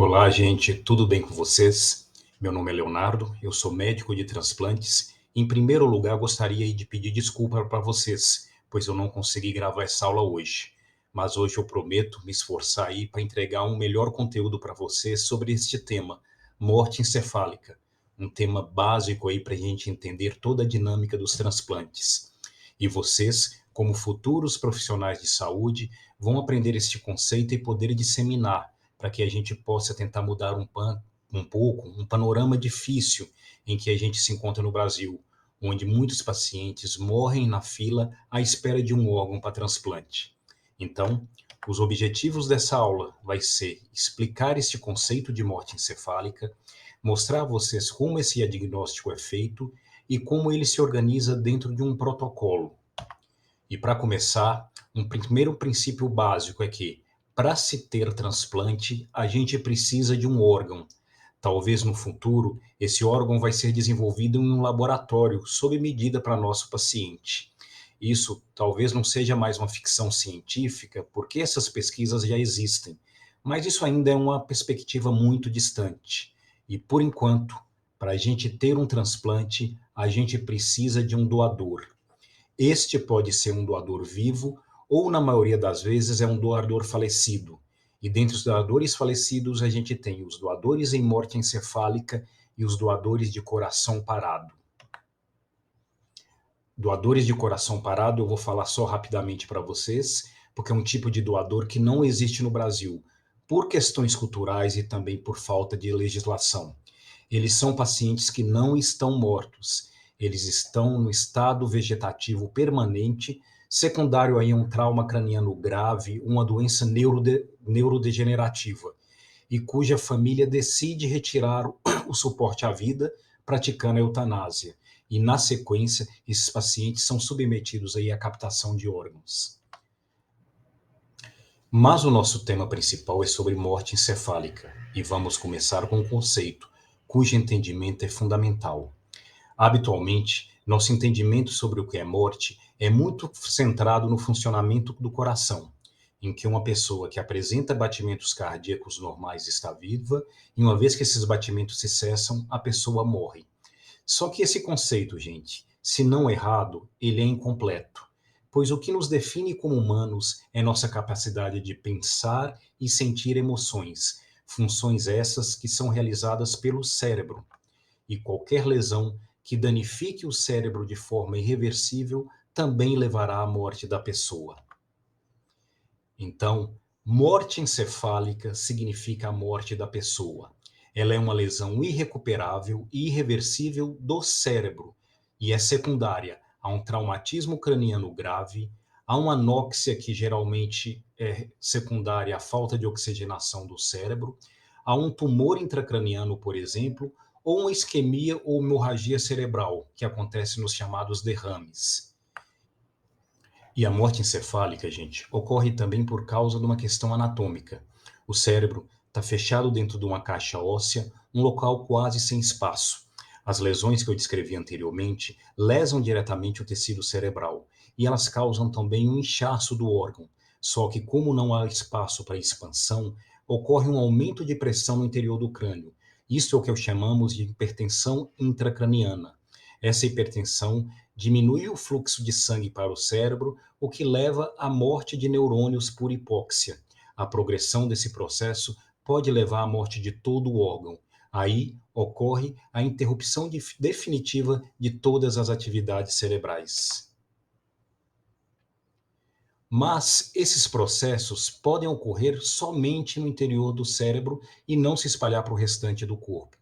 Olá, gente, tudo bem com vocês? Meu nome é Leonardo, eu sou médico de transplantes. Em primeiro lugar, gostaria de pedir desculpa para vocês, pois eu não consegui gravar essa aula hoje. Mas hoje eu prometo me esforçar aí para entregar um melhor conteúdo para vocês sobre este tema, morte encefálica, um tema básico aí para a gente entender toda a dinâmica dos transplantes. E vocês, como futuros profissionais de saúde, vão aprender este conceito e poder disseminar para que a gente possa tentar mudar um pouco um panorama difícil em que a gente se encontra no Brasil, onde muitos pacientes morrem na fila à espera de um órgão para transplante. Então, os objetivos dessa aula vai ser explicar este conceito de morte encefálica, mostrar a vocês como esse diagnóstico é feito e como ele se organiza dentro de um protocolo. E para começar, um primeiro princípio básico é que, para se ter transplante, a gente precisa de um órgão. Talvez no futuro, esse órgão vai ser desenvolvido em um laboratório, sob medida para nosso paciente. Isso talvez não seja mais uma ficção científica, porque essas pesquisas já existem, mas isso ainda é uma perspectiva muito distante. E, por enquanto, para a gente ter um transplante, a gente precisa de um doador. Este pode ser um doador vivo ou, na maioria das vezes, é um doador falecido. E dentre os doadores falecidos, a gente tem os doadores em morte encefálica e os doadores de coração parado. Doadores de coração parado, eu vou falar só rapidamente para vocês, porque é um tipo de doador que não existe no Brasil, por questões culturais e também por falta de legislação. Eles são pacientes que não estão mortos, eles estão no estado vegetativo permanente, secundário aí a um trauma craniano grave, uma doença neurodegenerativa, e cuja família decide retirar o suporte à vida, praticando a eutanásia. E, na sequência, esses pacientes são submetidos aí à captação de órgãos. Mas o nosso tema principal é sobre morte encefálica, e vamos começar com um conceito, cujo entendimento é fundamental. Habitualmente, nosso entendimento sobre o que é morte é muito centrado no funcionamento do coração, em que uma pessoa que apresenta batimentos cardíacos normais está viva, e uma vez que esses batimentos se cessam, a pessoa morre. Só que esse conceito, gente, se não errado, ele é incompleto, pois o que nos define como humanos é nossa capacidade de pensar e sentir emoções, funções essas que são realizadas pelo cérebro. E qualquer lesão que danifique o cérebro de forma irreversível também levará à morte da pessoa. Então, morte encefálica significa a morte da pessoa. Ela é uma lesão irrecuperável e irreversível do cérebro e é secundária a um traumatismo craniano grave, a uma anóxia que geralmente é secundária à falta de oxigenação do cérebro, a um tumor intracraniano, por exemplo, ou uma isquemia ou hemorragia cerebral, que acontece nos chamados derrames. E a morte encefálica, gente, ocorre também por causa de uma questão anatômica. O cérebro está fechado dentro de uma caixa óssea, um local quase sem espaço. As lesões que eu descrevi anteriormente lesam diretamente o tecido cerebral e elas causam também um inchaço do órgão. Só que, como não há espaço para expansão, ocorre um aumento de pressão no interior do crânio. Isso é o que chamamos de hipertensão intracraniana. Essa hipertensão diminui o fluxo de sangue para o cérebro, o que leva à morte de neurônios por hipóxia. A progressão desse processo pode levar à morte de todo o órgão. Aí ocorre a interrupção definitiva de todas as atividades cerebrais. Mas esses processos podem ocorrer somente no interior do cérebro e não se espalhar para o restante do corpo.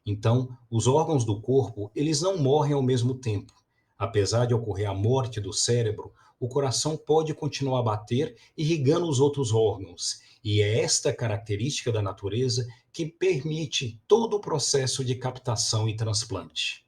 Então, os órgãos do corpo, eles não morrem ao mesmo tempo. Apesar de ocorrer a morte do cérebro, o coração pode continuar a bater, irrigando os outros órgãos. E é esta característica da natureza que permite todo o processo de captação e transplante.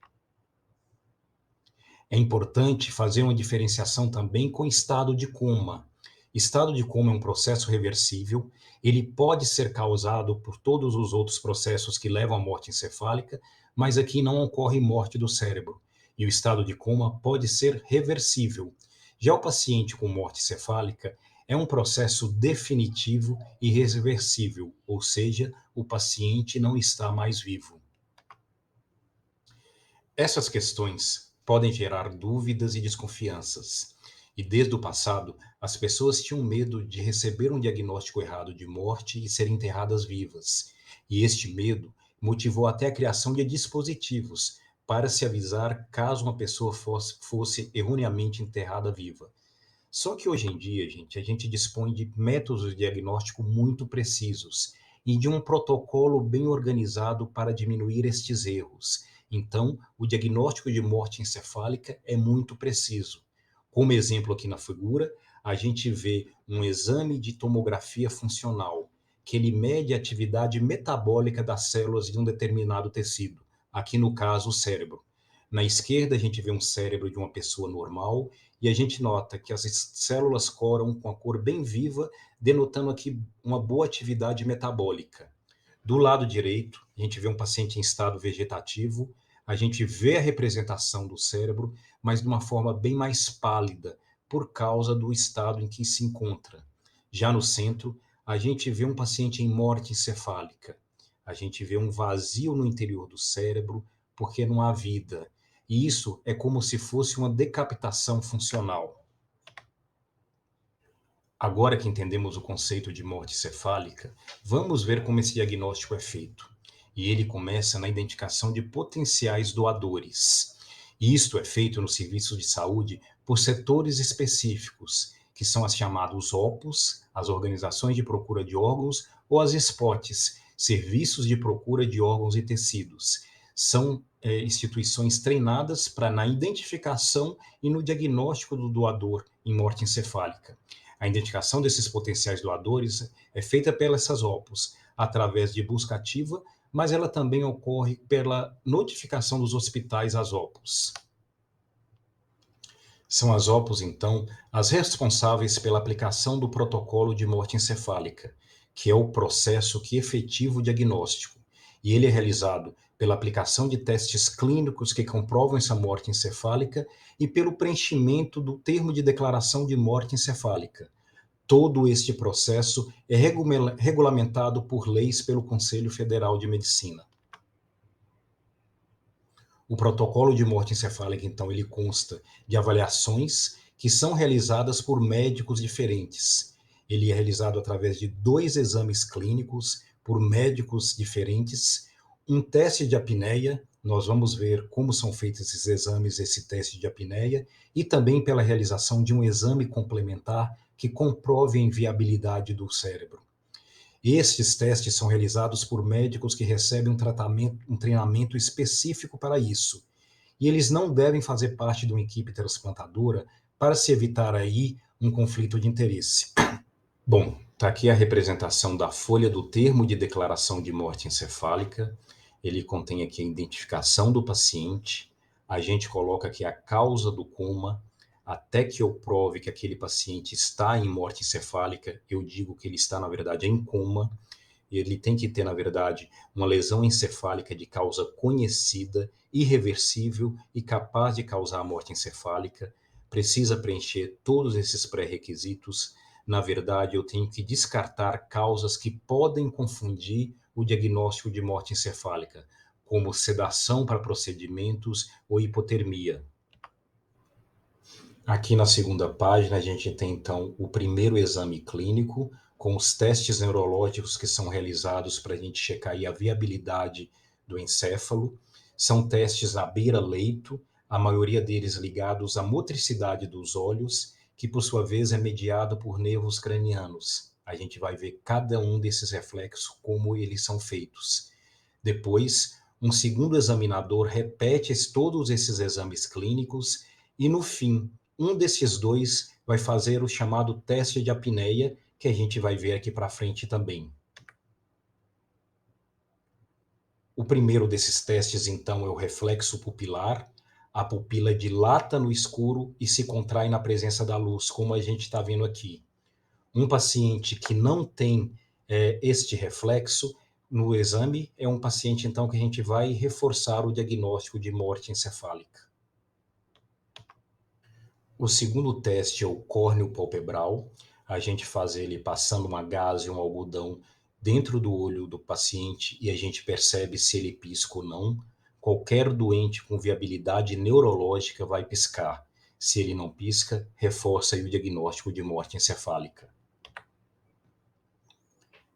É importante fazer uma diferenciação também com estado de coma. Estado de coma é um processo reversível, ele pode ser causado por todos os outros processos que levam à morte encefálica, mas aqui não ocorre morte do cérebro, e o estado de coma pode ser reversível. Já o paciente com morte encefálica é um processo definitivo e irreversível, ou seja, o paciente não está mais vivo. Essas questões podem gerar dúvidas e desconfianças. E desde o passado, as pessoas tinham medo de receber um diagnóstico errado de morte e serem enterradas vivas. E este medo motivou até a criação de dispositivos para se avisar caso uma pessoa fosse erroneamente enterrada viva. Só que hoje em dia, gente, a gente dispõe de métodos de diagnóstico muito precisos e de um protocolo bem organizado para diminuir estes erros. Então, o diagnóstico de morte encefálica é muito preciso. Como exemplo aqui na figura, a gente vê um exame de tomografia funcional, que ele mede a atividade metabólica das células de um determinado tecido, aqui no caso o cérebro. Na esquerda, a gente vê um cérebro de uma pessoa normal e a gente nota que as células coram com a cor bem viva, denotando aqui uma boa atividade metabólica. Do lado direito, a gente vê um paciente em estado vegetativo, a gente vê a representação do cérebro, mas de uma forma bem mais pálida, por causa do estado em que se encontra. Já no centro, a gente vê um paciente em morte encefálica. A gente vê um vazio no interior do cérebro, porque não há vida. E isso é como se fosse uma decapitação funcional. Agora que entendemos o conceito de morte cefálica, vamos ver como esse diagnóstico é feito. E ele começa na identificação de potenciais doadores. E isto é feito no serviço de saúde por setores específicos, que são as chamadas OPOS, as Organizações de Procura de Órgãos, ou as SPOTs, Serviços de Procura de Órgãos e Tecidos. São instituições treinadas para na identificação e no diagnóstico do doador em morte encefálica. A identificação desses potenciais doadores é feita pelas OPOS através de busca ativa, mas ela também ocorre pela notificação dos hospitais às OPOS. São as OPOS, então, as responsáveis pela aplicação do protocolo de morte encefálica, que é o processo que efetiva o diagnóstico, e ele é realizado pela aplicação de testes clínicos que comprovam essa morte encefálica e pelo preenchimento do termo de declaração de morte encefálica. Todo este processo é regulamentado por leis pelo Conselho Federal de Medicina. O protocolo de morte encefálica, então, ele consta de avaliações que são realizadas por médicos diferentes. Ele é realizado através de 2 exames clínicos por médicos diferentes, um teste de apneia, nós vamos ver como são feitos esses exames, esse teste de apneia, e também pela realização de um exame complementar que comprove a inviabilidade do cérebro. Estes testes são realizados por médicos que recebem um treinamento específico para isso. E eles não devem fazer parte de uma equipe transplantadora para se evitar aí um conflito de interesse. Bom, está aqui a representação da folha do termo de declaração de morte encefálica. Ele contém aqui a identificação do paciente. A gente coloca aqui a causa do coma. Até que eu prove que aquele paciente está em morte encefálica, eu digo que ele está, na verdade, em coma. Ele tem que ter, na verdade, uma lesão encefálica de causa conhecida, irreversível e capaz de causar a morte encefálica. Precisa preencher todos esses pré-requisitos. Na verdade, eu tenho que descartar causas que podem confundir o diagnóstico de morte encefálica, como sedação para procedimentos ou hipotermia. Aqui na segunda página, a gente tem, então, o primeiro exame clínico, com os testes neurológicos que são realizados para a gente checar aí a viabilidade do encéfalo. São testes à beira-leito, a maioria deles ligados à motricidade dos olhos, que, por sua vez, é mediado por nervos cranianos. A gente vai ver cada um desses reflexos, como eles são feitos. Depois, um segundo examinador repete todos esses exames clínicos e, no fim, um desses 2 vai fazer o chamado teste de apneia, que a gente vai ver aqui para frente também. O primeiro desses testes, então, é o reflexo pupilar. A pupila dilata no escuro e se contrai na presença da luz, como a gente está vendo aqui. Um paciente que não tem este reflexo no exame é um paciente, então, que a gente vai reforçar o diagnóstico de morte encefálica. O segundo teste é o córneo palpebral. a gente faz ele passando uma gaze, um algodão dentro do olho do paciente e a gente percebe se ele pisca ou não. Qualquer doente com viabilidade neurológica vai piscar. Se ele não pisca, reforça aí o diagnóstico de morte encefálica.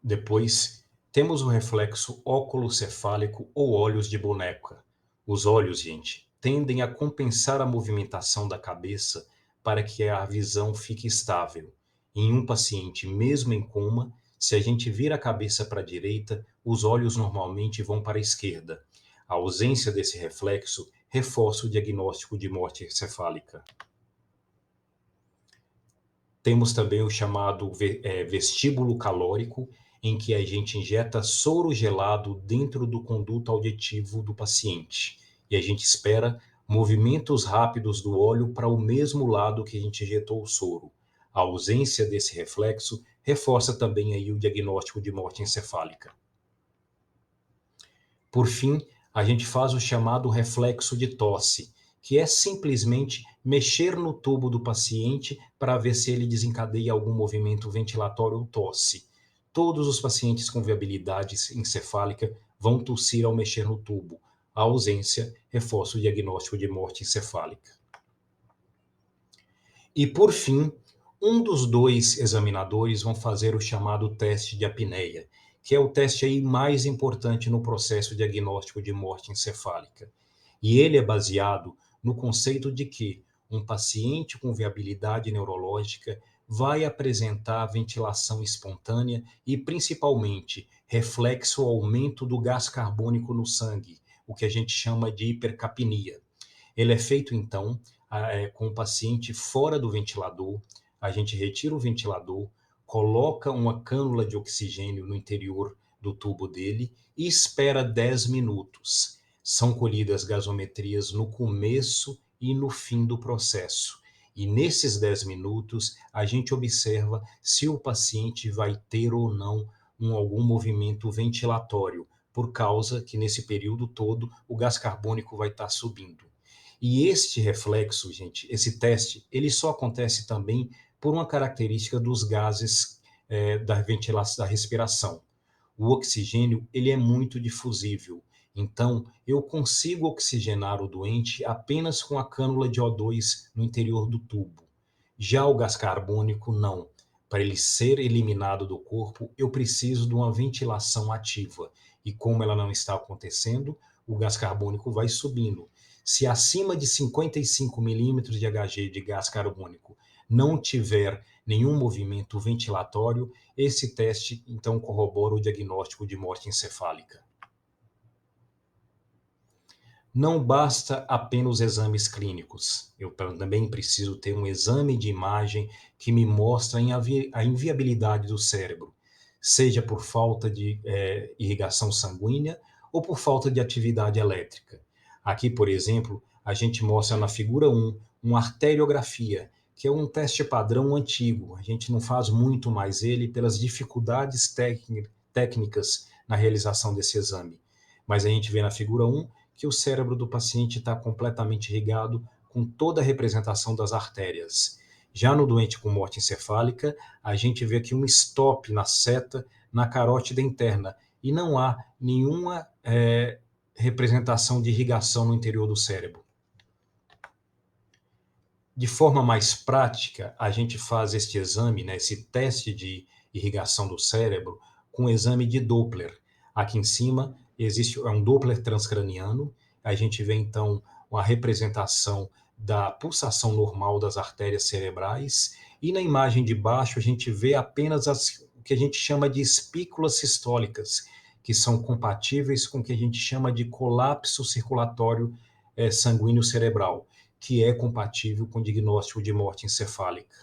Depois, temos o reflexo óculocefálico ou olhos de boneca. Os olhos, gente, tendem a compensar a movimentação da cabeça para que a visão fique estável. Em um paciente, mesmo em coma, se a gente vira a cabeça para a direita, os olhos normalmente vão para a esquerda. A ausência desse reflexo reforça o diagnóstico de morte encefálica. Temos também o chamado vestíbulo calórico, em que a gente injeta soro gelado dentro do conduto auditivo do paciente. E a gente espera movimentos rápidos do olho para o mesmo lado que a gente injetou o soro. A ausência desse reflexo reforça também aí o diagnóstico de morte encefálica. Por fim, a gente faz o chamado reflexo de tosse, que é simplesmente mexer no tubo do paciente para ver se ele desencadeia algum movimento ventilatório ou tosse. Todos os pacientes com viabilidade encefálica vão tossir ao mexer no tubo. A ausência reforça o diagnóstico de morte encefálica. E, por fim, um dos dois examinadores vão fazer o chamado teste de apneia, que é o teste aí mais importante no processo diagnóstico de morte encefálica. E ele é baseado no conceito de que um paciente com viabilidade neurológica vai apresentar ventilação espontânea e, principalmente, reflexo ao aumento do gás carbônico no sangue, o que a gente chama de hipercapnia. Ele é feito, então, com o paciente fora do ventilador, a gente retira o ventilador, coloca uma cânula de oxigênio no interior do tubo dele e espera 10 minutos. São colhidas gasometrias no começo e no fim do processo. E nesses 10 minutos, a gente observa se o paciente vai ter ou não algum movimento ventilatório, por causa que nesse período todo o gás carbônico vai estar subindo. E este reflexo, gente, esse teste, ele só acontece também por uma característica dos gases da ventilação, da respiração. O oxigênio, ele é muito difusível. Então, eu consigo oxigenar o doente apenas com a cânula de O2 no interior do tubo. Já o gás carbônico, não. Para ele ser eliminado do corpo, eu preciso de uma ventilação ativa. E como ela não está acontecendo, o gás carbônico vai subindo. Se acima de 55 milímetros de Hg de gás carbônico não tiver nenhum movimento ventilatório, esse teste então corrobora o diagnóstico de morte encefálica. Não basta apenas exames clínicos. Eu também preciso ter um exame de imagem que me mostre a inviabilidade do cérebro, seja por falta de irrigação sanguínea ou por falta de atividade elétrica. Aqui, por exemplo, a gente mostra na figura 1 uma arteriografia, que é um teste padrão antigo. A gente não faz muito mais ele pelas dificuldades técnicas na realização desse exame. Mas a gente vê na figura 1 que o cérebro do paciente está completamente irrigado com toda a representação das artérias. Já no doente com morte encefálica, a gente vê aqui um stop na seta na carótida interna e não há nenhuma representação de irrigação no interior do cérebro. De forma mais prática, a gente faz este exame, esse teste de irrigação do cérebro, com o exame de Doppler. Aqui em cima existe um Doppler transcraniano. A gente vê então uma representação da pulsação normal das artérias cerebrais e na imagem de baixo a gente vê apenas o que a gente chama de espículas sistólicas, que são compatíveis com o que a gente chama de colapso circulatório sanguíneo cerebral, que é compatível com o diagnóstico de morte encefálica.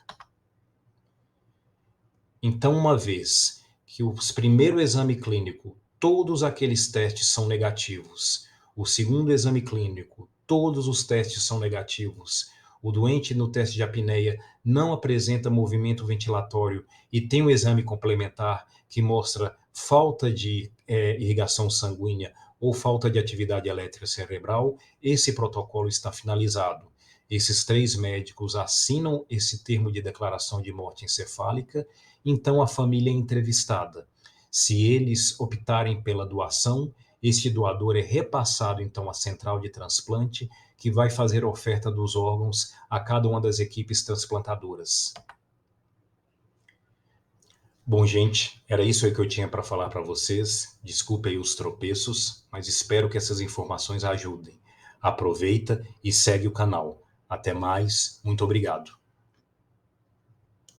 Então, uma vez que o primeiro exame clínico, todos aqueles testes são negativos, o segundo exame clínico, todos os testes são negativos, o doente no teste de apneia não apresenta movimento ventilatório e tem um exame complementar que mostra falta de irrigação sanguínea ou falta de atividade elétrica cerebral, esse protocolo está finalizado. Esses 3 médicos assinam esse termo de declaração de morte encefálica, então a família é entrevistada. Se eles optarem pela doação, este doador é repassado então à central de transplante, que vai fazer oferta dos órgãos a cada uma das equipes transplantadoras. Bom, gente, era isso aí que eu tinha para falar para vocês. Desculpe aí os tropeços, mas espero que essas informações ajudem. Aproveita e segue o canal. Até mais, muito obrigado.